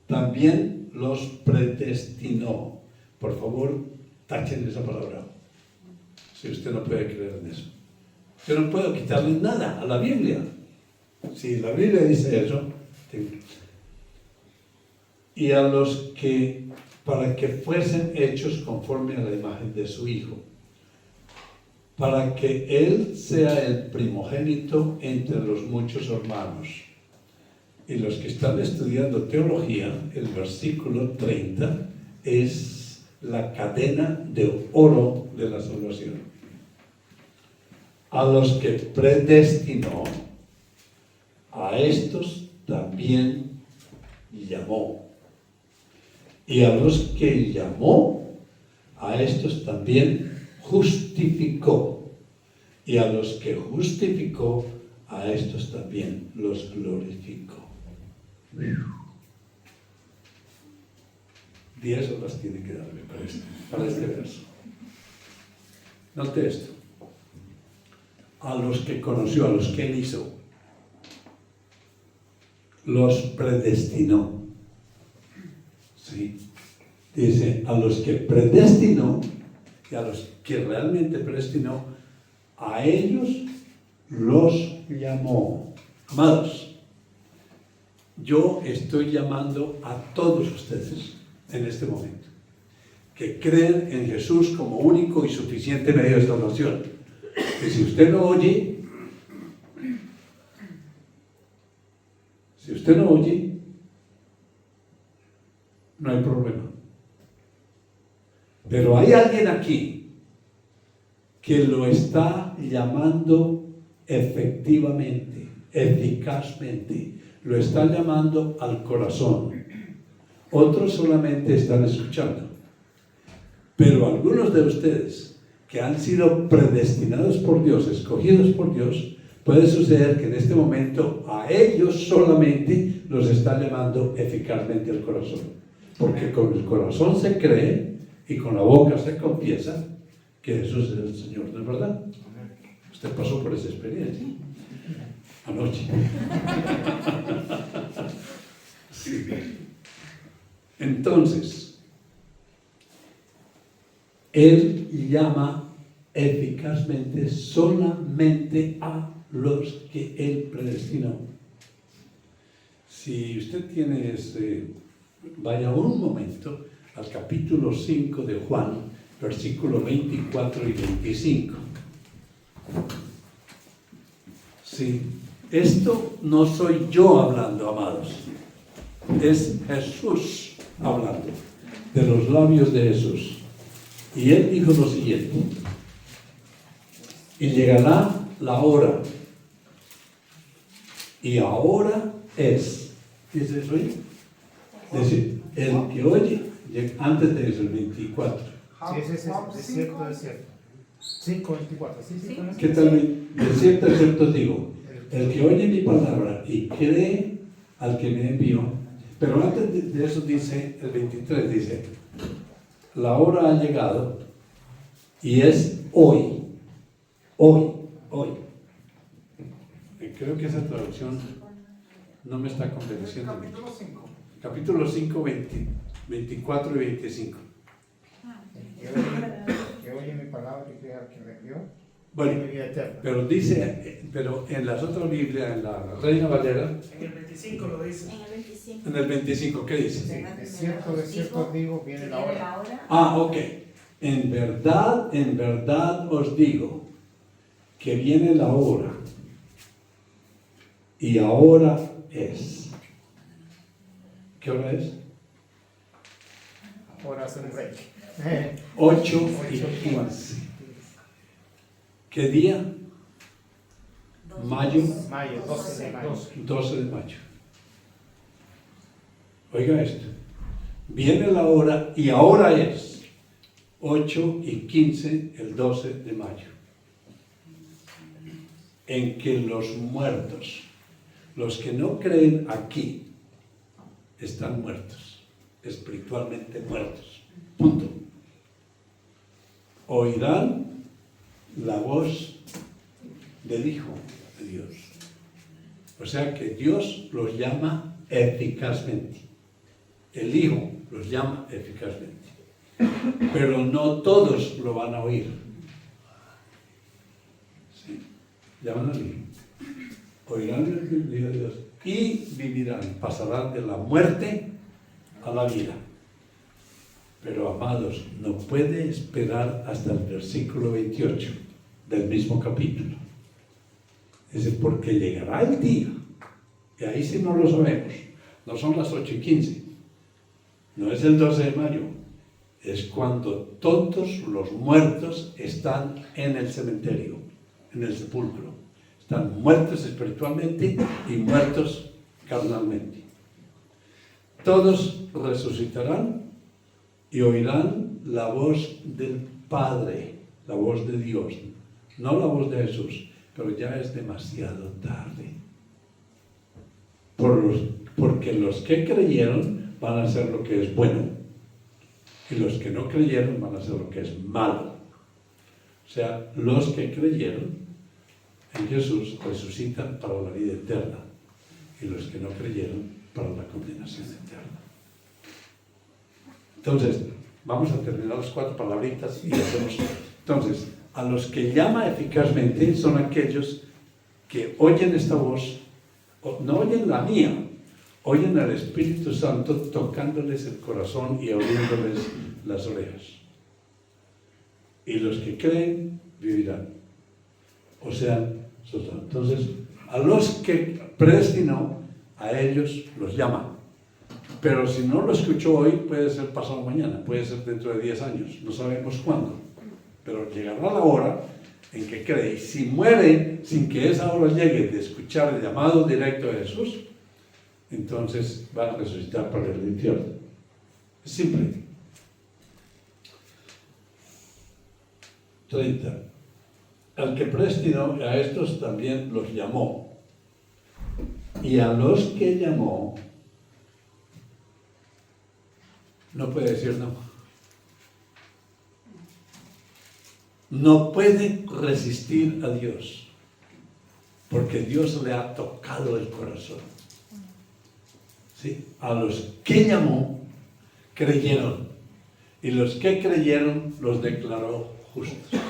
también los predestinó. Por favor, tachen esa palabra. si usted no puede creer en eso. Yo no puedo quitarle nada a la Biblia. Si la Biblia dice eso, y a los que, para que fuesen hechos conforme a la imagen de su Hijo, para que Él sea el primogénito entre los muchos hermanos. Y los que están estudiando teología, el versículo 30 es la cadena de oro de la salvación. A los que predestinó, a estos también llamó. Y a los que llamó, a estos también justificó. Y a los que justificó, a estos también los glorificó. 10 horas tiene que darme para este verso. Note esto. A los que conoció, a los que Él hizo, los predestinó. ¿Sí? Dice, a los que predestinó y a los que realmente predestinó, a ellos los llamó. Amados, yo estoy llamando a todos ustedes en este momento que creen en Jesús como único y suficiente medio de salvación. Que si usted no oye, no hay problema. Pero hay alguien aquí que lo está llamando efectivamente, eficazmente. Lo está llamando al corazón. Otros solamente están escuchando. Pero algunos de ustedes que han sido predestinados por Dios, escogidos por Dios, puede suceder que en este momento a ellos solamente los está llamando eficazmente al corazón. Porque con el corazón se cree y con la boca se confiesa que Jesús es el Señor, ¿no es verdad? Usted pasó por esa experiencia anoche. Sí. Entonces, Él llama eficazmente solamente a los que Él predestinó. Si usted tiene vaya un momento al capítulo 5 de Juan, versículos 24 y 25. Sí, esto no soy yo hablando, amados. Es Jesús hablando, de los labios de Jesús. Y Él dijo lo siguiente: y llegará la hora, y ahora es. ¿Dice eso ahí? Es decir, el que oye, antes de eso, el 24.
Sí, es cierto. 5:24, sí.
¿Qué tal? De cierto digo, el que oye mi palabra y cree al que me envió. Pero antes de eso dice, el 23 dice, la hora ha llegado y es hoy. Creo que esa traducción no me está convenciendo.
Capítulo 5.
Capítulo 5, 24 y 25.
Que oye mi palabra y crea al que me envió.
Bueno,
Mi vida eterna.
pero en las otras Biblias, en la Reina Valera,
En el 25 lo dice.
en el 25, ¿qué dice?
De cierto os digo, viene la hora.
Ok. En verdad os digo que viene la hora y ahora es. ¿Qué hora es?
Ahora es un break.
8 y 15. ¿Qué día? Mayo.
Mayo, 12 de mayo.
12 de mayo. Oiga esto. Viene la hora y ahora es 8 y 15, el 12 de mayo. En que los muertos, los que no creen aquí, están muertos, espiritualmente muertos. Punto. Oirán la voz del Hijo de Dios. O sea que Dios los llama eficazmente. El Hijo los llama eficazmente. Pero no todos lo van a oír. llaman así, oirán el día de Dios y vivirán, pasarán de la muerte a la vida. Pero amados, no puede esperar hasta el versículo 28 del mismo capítulo. Dice, porque llegará el día, y ahí sí no lo sabemos, no son las 8:15, no es el 12 de mayo, es cuando todos los muertos están en el cementerio, en el sepulcro. Están muertos espiritualmente y muertos carnalmente. Todos resucitarán y oirán la voz del Padre, la voz de Dios, no la voz de Jesús, pero ya es demasiado tarde. Porque los que creyeron van a hacer lo que es bueno y los que no creyeron van a hacer lo que es malo. O sea, los que creyeron en Jesús resucitan para la vida eterna y los que no creyeron para la condenación eterna. Entonces, vamos a terminar las 4 palabritas y hacemos. Entonces, a los que llama eficazmente son aquellos que oyen esta voz, no oyen la mía, oyen al Espíritu Santo tocándoles el corazón y abriéndoles las orejas. Y los que creen vivirán. O sea, entonces, a los que predestinó, a ellos los llama. Pero si no lo escuchó hoy, puede ser pasado mañana, puede ser dentro de 10 años, no sabemos cuándo. Pero llegará la hora en que cree. Y si muere sin que esa hora llegue de escuchar el llamado directo de Jesús, entonces va a resucitar para el infierno. Es simple. 30. Al que predestinó, a estos también los llamó. Y a los que llamó, no puede decir no. No puede resistir a Dios, porque Dios le ha tocado el corazón. ¿Sí? A los que llamó, creyeron. Y los que creyeron, los declaró justos,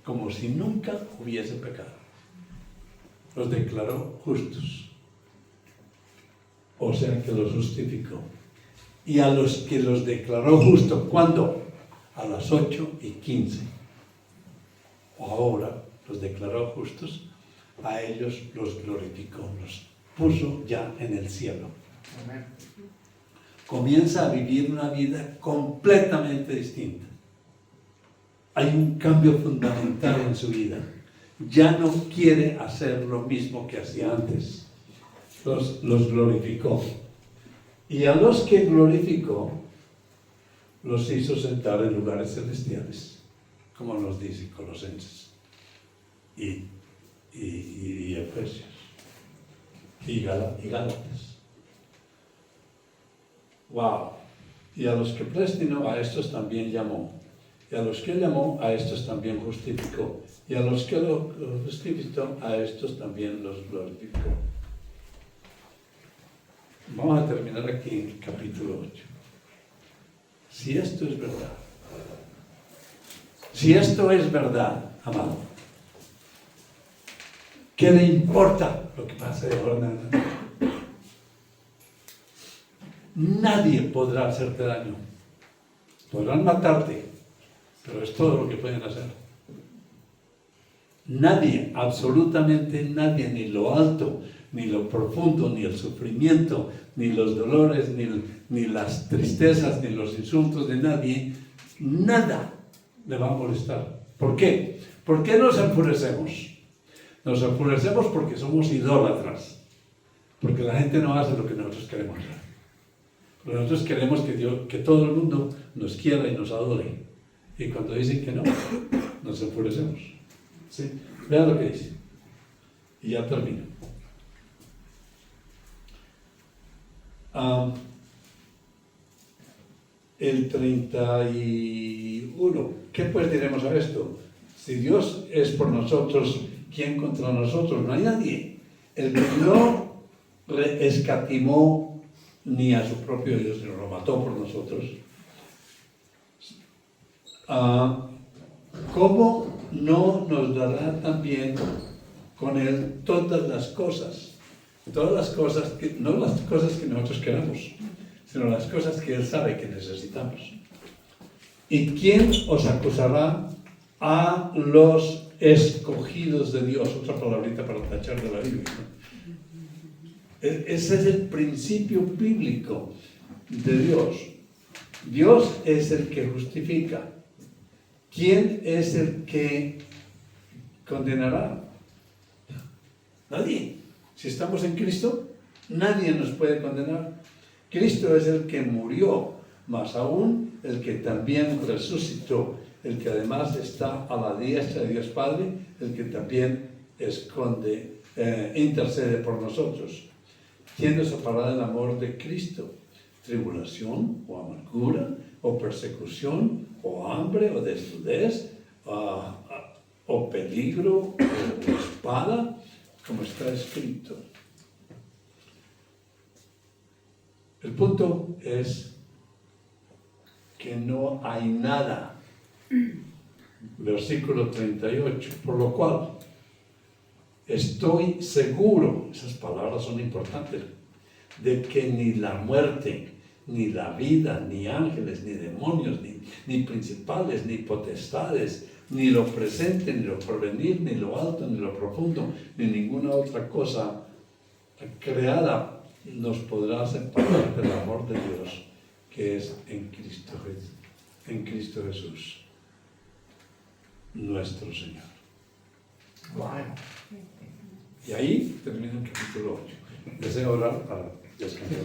como si nunca hubiese pecado. Los declaró justos. O sea que los justificó. Y a los que los declaró justos, ¿cuándo? A las 8:15. Ahora los declaró justos, a ellos los glorificó, los puso ya en el cielo.
Amén.
Comienza a vivir una vida completamente distinta. Hay un cambio fundamental en su vida. Ya no quiere hacer lo mismo que hacía antes. Los glorificó. Y a los que glorificó, los hizo sentar en lugares celestiales, como nos dice Colosenses y Efesios y Gálatas. ¡Wow! Y a los que predestinó, a estos también llamó. Y a los que llamó, a estos también justificó. Y a los que lo justificó, a estos también los glorificó. Vamos a terminar aquí en el capítulo 8. Si esto es verdad, amado, ¿qué le importa lo que pase de ahora en adelante? Nadie podrá hacerte daño. Podrán matarte, pero es todo lo que pueden hacer. Nadie, absolutamente nadie, ni lo alto, ni lo profundo, ni el sufrimiento, ni los dolores, ni las tristezas, ni los insultos de nadie, nada le va a molestar. ¿Por qué? ¿Por qué nos enfurecemos? Nos enfurecemos porque somos idólatras, porque la gente no hace lo que nosotros queremos hacer. Pero nosotros queremos que todo el mundo nos quiera y nos adore. Y cuando dicen que no, nos enfurecemos. ¿Sí? Vean lo que dice. Y ya termino. El 31. ¿Qué pues diremos a esto? Si Dios es por nosotros, ¿quién contra nosotros? No hay nadie. El que no escatimó ni a su propio Dios, sino lo mató por nosotros. ¿Cómo no nos dará también con Él todas las cosas. Todas las cosas, no las cosas que nosotros queramos, sino las cosas que Él sabe que necesitamos. ¿Y quién os acusará a los escogidos de Dios? Otra palabrita para tachar de la Biblia, ¿no? Ese es el principio bíblico de Dios. Dios es el que justifica. ¿Quién es el que condenará? Nadie. Si estamos en Cristo, nadie nos puede condenar. Cristo es el que murió, más aún el que también resucitó, el que además está a la diestra de Dios Padre, el que también intercede por nosotros. ¿Quién nos separará del amor de Cristo? ¿Tribulación o amargura o persecución o hambre o desnudez o peligro o espada? Como está escrito. El punto es que no hay nada. Versículo 38. Por lo cual, estoy seguro, esas palabras son importantes, de que ni la muerte, ni la vida, ni ángeles, ni demonios, ni principales, ni potestades, ni lo presente, ni lo porvenir, ni lo alto, ni lo profundo, ni ninguna otra cosa creada nos podrá separar del amor de Dios que es en Cristo Jesús, nuestro Señor.
Wow.
Y ahí termina el capítulo 8. Deseo orar para descansar.